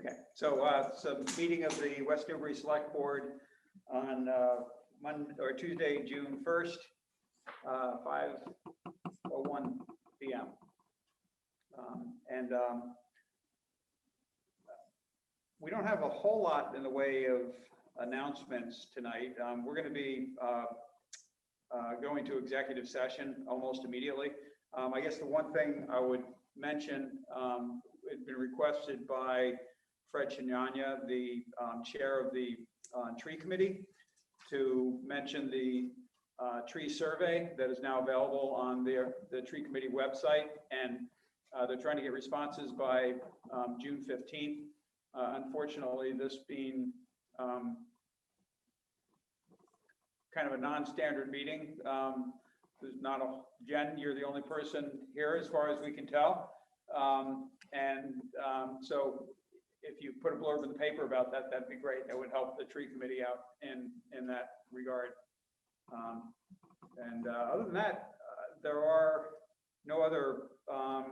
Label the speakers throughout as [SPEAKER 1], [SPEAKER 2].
[SPEAKER 1] Okay, so it's a meeting of the West Newbury Select Board on Monday or Tuesday, June 1st, 5:01 p.m. We don't have a whole lot in the way of announcements tonight. We're going to be going to executive session almost immediately. I guess the one thing I would mention, it's been requested by Fred Chignagna, the chair of the tree committee, to mention the tree survey that is now available on the tree committee website, and they're trying to get responses by June 15th. Unfortunately, this being kind of a non-standard meeting, there's not a Jen, you're the only person here as far as we can tell, so if you put a blurb in the paper about that, that'd be great. That would help the tree committee out in that regard. Other than that, there are no other, I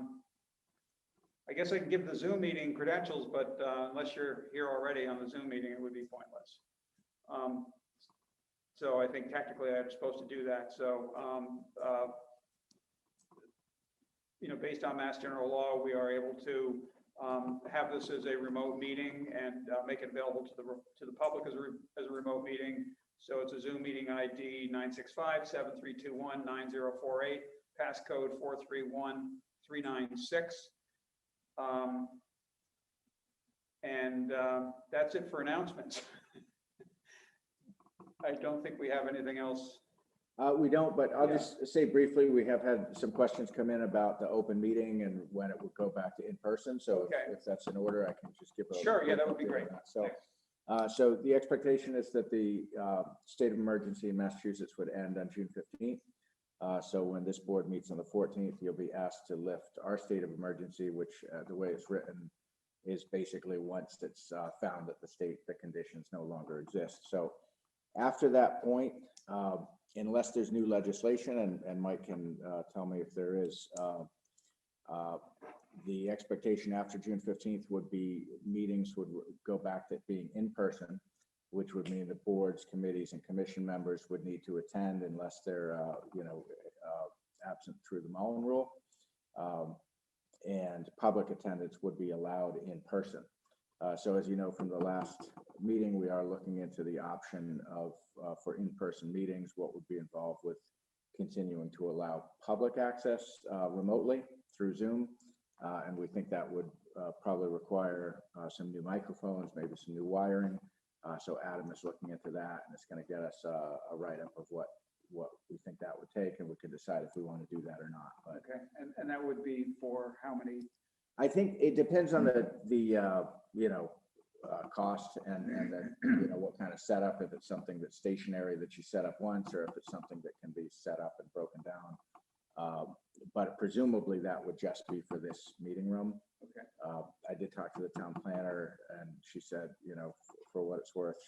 [SPEAKER 1] guess I can give the Zoom meeting credentials, but unless you're here already on the Zoom meeting, it would be pointless. So I think technically I'm supposed to do that. So, based on Mass General Law, we are able to have this as a remote meeting and make it available to the public as a remote meeting. So it's a Zoom meeting ID 965-7321-9048, passcode 431396. That's it for announcements. I don't think we have anything else.
[SPEAKER 2] We don't, but I'll just say briefly, we have had some questions come in about the open meeting and when it would go back to in person. So
[SPEAKER 1] okay.
[SPEAKER 2] If that's in order, I can just give a
[SPEAKER 1] sure. Yeah, that would be great.
[SPEAKER 2] So the expectation is that the state of emergency in Massachusetts would end on June 15th. So when this board meets on the 14th, you'll be asked to lift our state of emergency, which the way it's written is basically once it's found that the conditions no longer exist. So after that point, unless there's new legislation, and Mike can tell me if there is, the expectation after June 15th would be meetings would go back to being in person, which would mean the boards, committees, and commission members would need to attend unless they're, absent through the Mullen Rule, and public attendance would be allowed in person. So as you know from the last meeting, we are looking into the option of for in-person meetings, what would be involved with continuing to allow public access remotely through Zoom. And we think that would probably require some new microphones, maybe some new wiring. So Adam is looking into that, and it's going to get us a write-up of what we think that would take, and we can decide if we want to do that or not. But,
[SPEAKER 1] okay, and that would be for how many?
[SPEAKER 2] I think it depends on the cost and what kind of setup. If it's something that's stationary that you set up once, or if it's something that can be set up and broken down. But presumably that would just be for this meeting room.
[SPEAKER 1] Okay.
[SPEAKER 2] I did talk to the town planner, and she said, for what it's worth,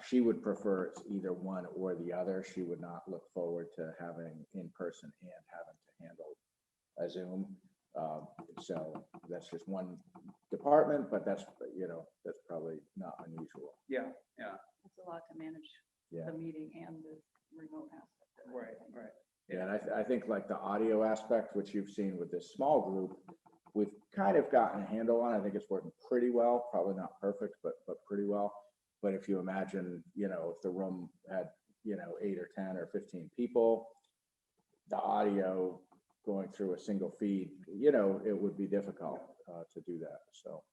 [SPEAKER 2] she would prefer it's either one or the other. She would not look forward to having in person and having to handle a Zoom. So that's just one department, but that's probably not unusual.
[SPEAKER 1] Yeah.
[SPEAKER 3] It's a lot to manage the meeting and the remote aspect of it.
[SPEAKER 1] Right.
[SPEAKER 2] Yeah, and I think like the audio aspect, which you've seen with this small group, we've kind of gotten a handle on. I think it's working pretty well, probably not perfect, but pretty well. But if you imagine, if the room had, 8 or 10 or 15 people, the audio going through a single feed, it would be difficult to do that. So.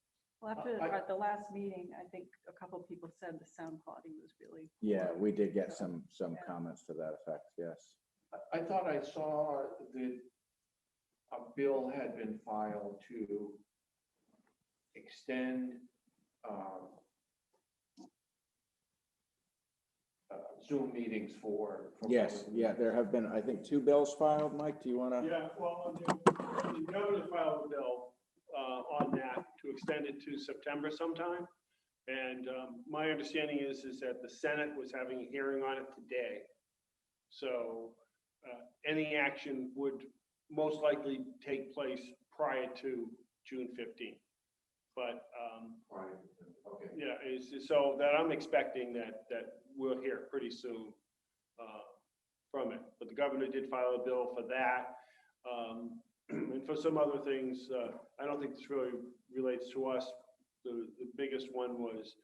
[SPEAKER 3] Well, after the last meeting, I think a couple of people said the sound quality was really.
[SPEAKER 2] Yeah, we did get some comments to that effect. Yes.
[SPEAKER 4] I thought I saw that a bill had been filed to extend Zoom meetings for
[SPEAKER 2] yes, there have been, I think, 2 bills filed. Mike, do you want to?
[SPEAKER 5] Yeah, well, the governor filed a bill on that to extend it to September sometime. And my understanding is that the Senate was having a hearing on it today. So any action would most likely take place prior to June 15th. But,
[SPEAKER 4] Right, okay.
[SPEAKER 5] yeah, so that I'm expecting that we'll hear pretty soon from it. But the governor did file a bill for that. And for some other things, I don't think this really relates to us. The biggest one was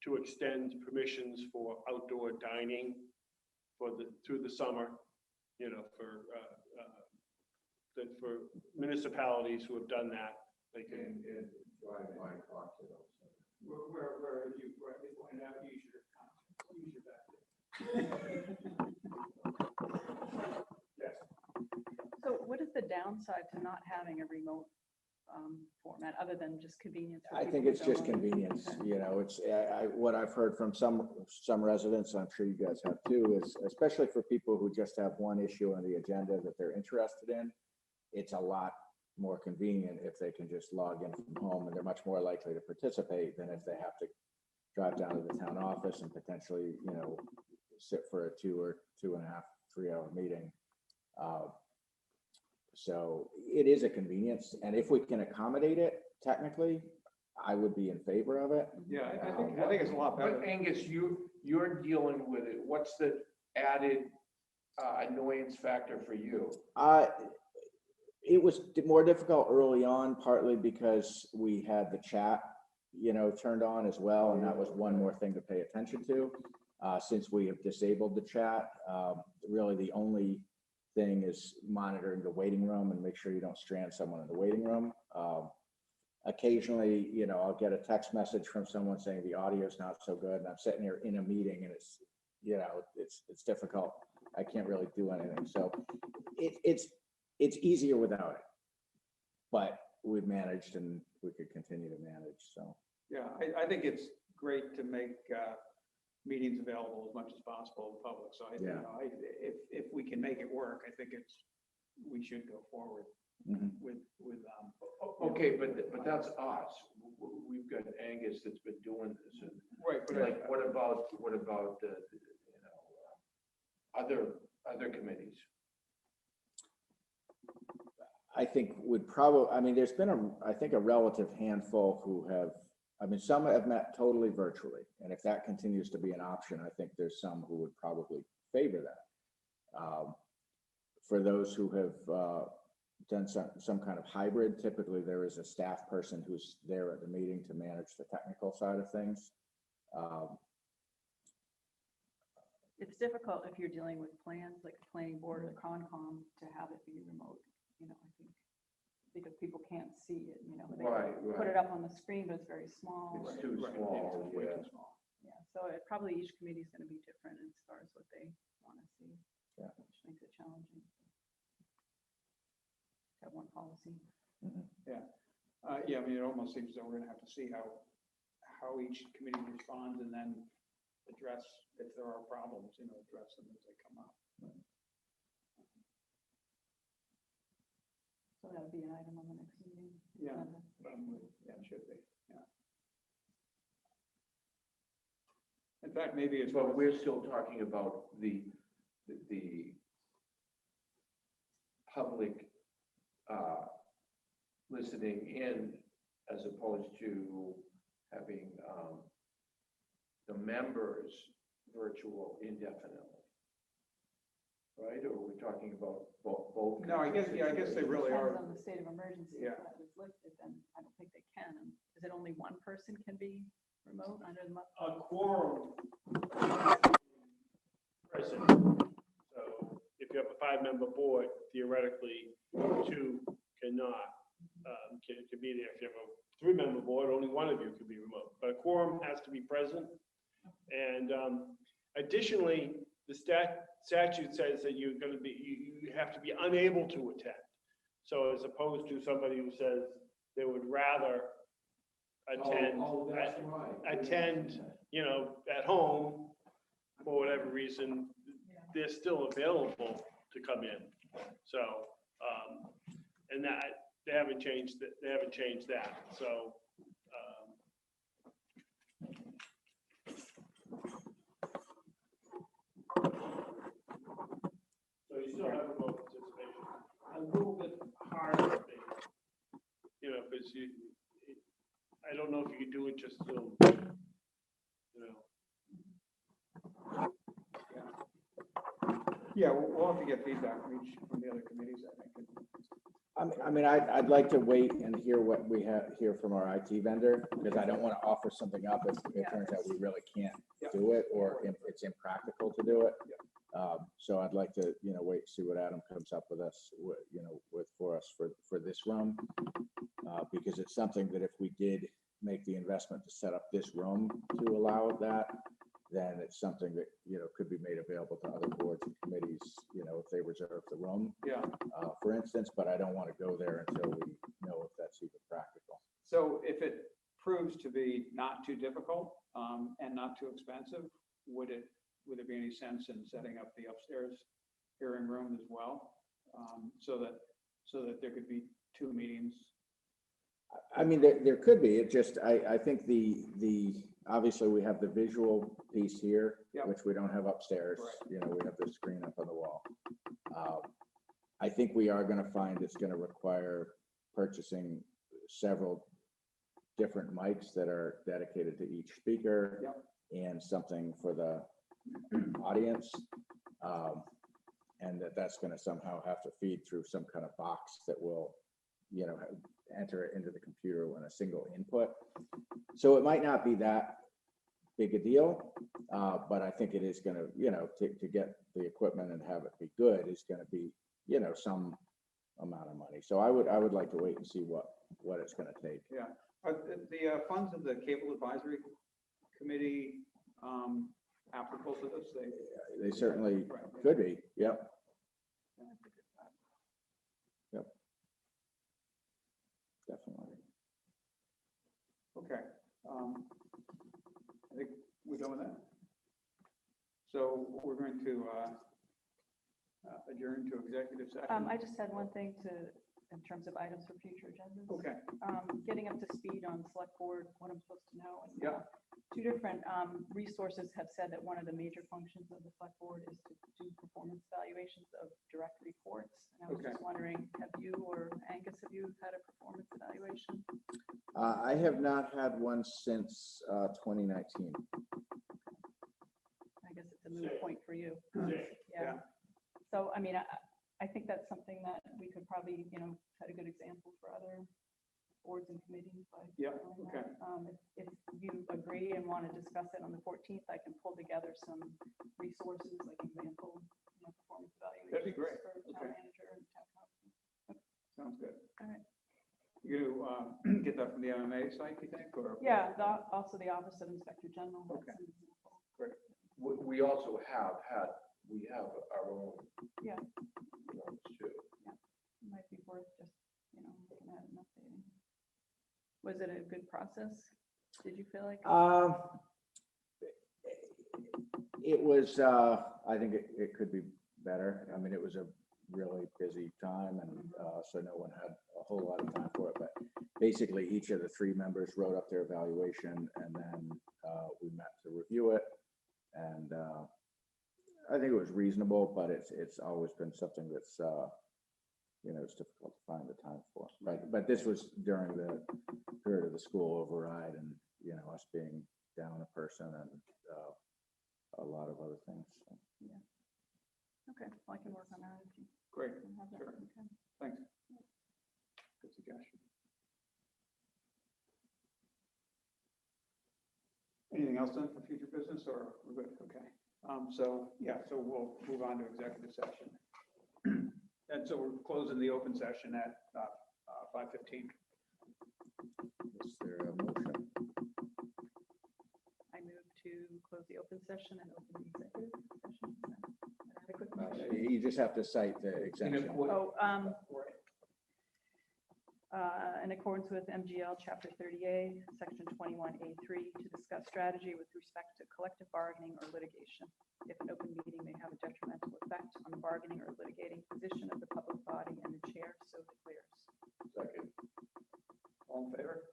[SPEAKER 5] to extend permissions for outdoor dining through the summer, for municipalities who have done that. They can.
[SPEAKER 4] And drive-by cocktails.
[SPEAKER 1] Where you rightly pointed out, use your bathroom.
[SPEAKER 5] Yes.
[SPEAKER 3] So what is the downside to not having a remote format other than just convenience? for
[SPEAKER 2] I
[SPEAKER 3] people
[SPEAKER 2] think
[SPEAKER 3] who
[SPEAKER 2] it's just
[SPEAKER 3] don't?
[SPEAKER 2] convenience,
[SPEAKER 3] Okay.
[SPEAKER 2] it's, what I've heard from some residents, I'm sure you guys have too, is especially for people who just have one issue on the agenda that they're interested in, it's a lot more convenient if they can just log in from home, and they're much more likely to participate than if they have to drive down to the town office and potentially, sit for a 2 or 2.5, 3-hour meeting. So it is a convenience, and if we can accommodate it technically, I would be in favor of it.
[SPEAKER 1] Yeah, I think it's a lot better.
[SPEAKER 4] But Angus, you're dealing with it. What's the added annoyance factor for you?
[SPEAKER 2] It was more difficult early on, partly because we had the chat, turned on as well, and that was one more thing to pay attention to. Since we have disabled the chat, really the only thing is monitoring the waiting room and make sure you don't strand someone in the waiting room. Occasionally, I'll get a text message from someone saying the audio is not so good, and I'm sitting here in a meeting and it's difficult. I can't really do anything. So it's easier without it, but we've managed and we could continue to manage. So
[SPEAKER 1] Yeah, I think it's great to make meetings available as much as possible to the public. So I, if we can make it work, I think we should go forward with.
[SPEAKER 4] Okay, but that's us. We've got Angus that's been doing this. And
[SPEAKER 1] Right, but
[SPEAKER 4] like, what about other committees?
[SPEAKER 2] I think there's been a relative handful who have, some have met totally virtually. And if that continues to be an option, I think there's some who would probably favor that. For those who have done some kind of hybrid, typically there is a staff person who's there at the meeting to manage the technical side of things.
[SPEAKER 3] It's difficult if you're dealing with plans like a planning board or the Concom to have it be remote, I think, because people can't see it, they
[SPEAKER 4] Right.
[SPEAKER 3] put it up on the screen, but it's very small.
[SPEAKER 4] It's too small.
[SPEAKER 1] Way
[SPEAKER 4] Yeah.
[SPEAKER 1] too small.
[SPEAKER 3] Yeah, so probably each committee is going to be different as far as what they want to see.
[SPEAKER 2] Yeah.
[SPEAKER 3] Which makes it challenging. Have one policy.
[SPEAKER 1] Yeah, it almost seems that we're gonna have to see how each committee responds and then address, if there are problems, address them as they come up.
[SPEAKER 3] So that'll be an item on the next meeting.
[SPEAKER 1] Yeah,
[SPEAKER 3] agenda.
[SPEAKER 1] it should be, yeah. In fact, maybe it's.
[SPEAKER 4] But we're still talking about the public listening in, as opposed to having the members virtual indefinitely, right? Or we're talking about both?
[SPEAKER 1] No, I guess they really
[SPEAKER 3] Depends
[SPEAKER 1] are.
[SPEAKER 3] on the state of emergency.
[SPEAKER 1] Yeah.
[SPEAKER 3] If that was lifted, then I don't think they can. Is it only one person can be remote under the?
[SPEAKER 5] A quorum. Person. So if you have a 5-member board, theoretically, 2 cannot, can be there. If you have a 3-member board, only one of you can be remote, but a quorum has to be present. And additionally, the statute says that you have to be unable to attend. So as opposed to somebody who says they would rather attend,
[SPEAKER 4] That's right.
[SPEAKER 5] attend, at home for whatever reason, they're still available to come in. So, and that, they haven't changed that. So, so you still have remote participation. A little bit harder, because I don't know if you could do it just Zoom. You know,
[SPEAKER 1] Yeah, we'll have to get feedback from the other committees, I think.
[SPEAKER 2] I mean, I'd like to wait and hear what we hear from our IT vendor, because I don't want to offer something up if it turns out we really can't do it, or if it's impractical to do it. So I'd like to, wait and see what Adam comes up with us, for us for this room. Because it's something that if we did make the investment to set up this room to allow that, then it's something that, could be made available to other boards and committees, if they reserve the room,
[SPEAKER 1] Yeah,
[SPEAKER 2] for instance, but I don't want to go there until we know if that's even practical.
[SPEAKER 1] so if it proves to be not too difficult, and not too expensive, would there be any sense in setting up the upstairs hearing room as well? So that there could be 2 meetings?
[SPEAKER 2] I mean, there could be, it just, I think obviously we have the visual piece here,
[SPEAKER 1] Yep.
[SPEAKER 2] which we don't have upstairs.
[SPEAKER 1] Right.
[SPEAKER 2] We have the screen up on the wall. I think we are gonna find it's gonna require purchasing several different mics that are dedicated to each speaker.
[SPEAKER 1] Yep.
[SPEAKER 2] And something for the audience. And that's gonna somehow have to feed through some kind of box that will, enter it into the computer when a single input. So it might not be that big a deal, but I think it is gonna, to get the equipment and have it be good is gonna be, some amount of money. So I would like to wait and see what it's gonna take.
[SPEAKER 1] Yeah. Are the funds of the Cable Advisory Committee applicable to this?
[SPEAKER 2] They certainly
[SPEAKER 1] Right.
[SPEAKER 2] could be, yep. Definitely.
[SPEAKER 1] Okay. I think we're done with that. So we're going to adjourn to executive session.
[SPEAKER 3] I just had one thing in terms of items for future agendas.
[SPEAKER 1] Okay,
[SPEAKER 3] Getting up to speed on select board, what I'm supposed to know. And,
[SPEAKER 1] Yeah.
[SPEAKER 3] 2 different resources have said that one of the major functions of the select board is to do performance evaluations of direct reports. And I was
[SPEAKER 1] Okay.
[SPEAKER 3] just wondering, have you or Angus, have you had a performance evaluation?
[SPEAKER 2] I have not had one since 2019.
[SPEAKER 3] I guess it's a moot point for you.
[SPEAKER 5] Yeah.
[SPEAKER 3] Yeah. So, I mean, I think that's something that we could probably, set a good example for other boards and committees by.
[SPEAKER 1] Yeah,
[SPEAKER 3] doing
[SPEAKER 1] okay.
[SPEAKER 3] that. If you agree and want to discuss it on the 14th, I can pull together some resources, like example, performance evaluations.
[SPEAKER 1] That'd be great.
[SPEAKER 3] For town
[SPEAKER 1] Okay.
[SPEAKER 3] manager and town council.
[SPEAKER 1] Sounds good.
[SPEAKER 3] All right.
[SPEAKER 1] You gonna get that from the MMA site, you think, or?
[SPEAKER 3] Yeah, also the Office of Inspector General. has
[SPEAKER 1] Okay.
[SPEAKER 3] some examples.
[SPEAKER 4] We also have our own.
[SPEAKER 3] Yeah.
[SPEAKER 4] ones too.
[SPEAKER 3] It might be worth just, looking at and updating. Was it a good process? Did you feel like?
[SPEAKER 2] It was, I think it could be better. I mean, it was a really busy time, and so no one had a whole lot of time for it. But basically, each of the 3 members wrote up their evaluation, and then we met to review it. And I think it was reasonable, but it's always been something that's it's difficult to find the time for. But this was during the period of the school override, and us being down a person and a lot of other things. So.
[SPEAKER 3] Okay, well, I can work on that if you
[SPEAKER 1] Great,
[SPEAKER 3] can have that.
[SPEAKER 1] Sure.
[SPEAKER 3] Okay.
[SPEAKER 1] thanks. Good suggestion. Anything else then for future business, or we're good? Okay. So we'll move on to executive session. And so we're closing the open session at 5:15.
[SPEAKER 2] Is there a motion?
[SPEAKER 3] I move to close the open session and open the executive session. Is that adequate motion?
[SPEAKER 2] You just have to cite the exemption.
[SPEAKER 3] Oh, in accordance with MGL Chapter 30A, Section 21A3, to discuss strategy with respect to collective bargaining or litigation. If an open meeting may have a detrimental effect on the bargaining or litigating position of the public body and the chair so declares.
[SPEAKER 4] Second.
[SPEAKER 1] All in favor?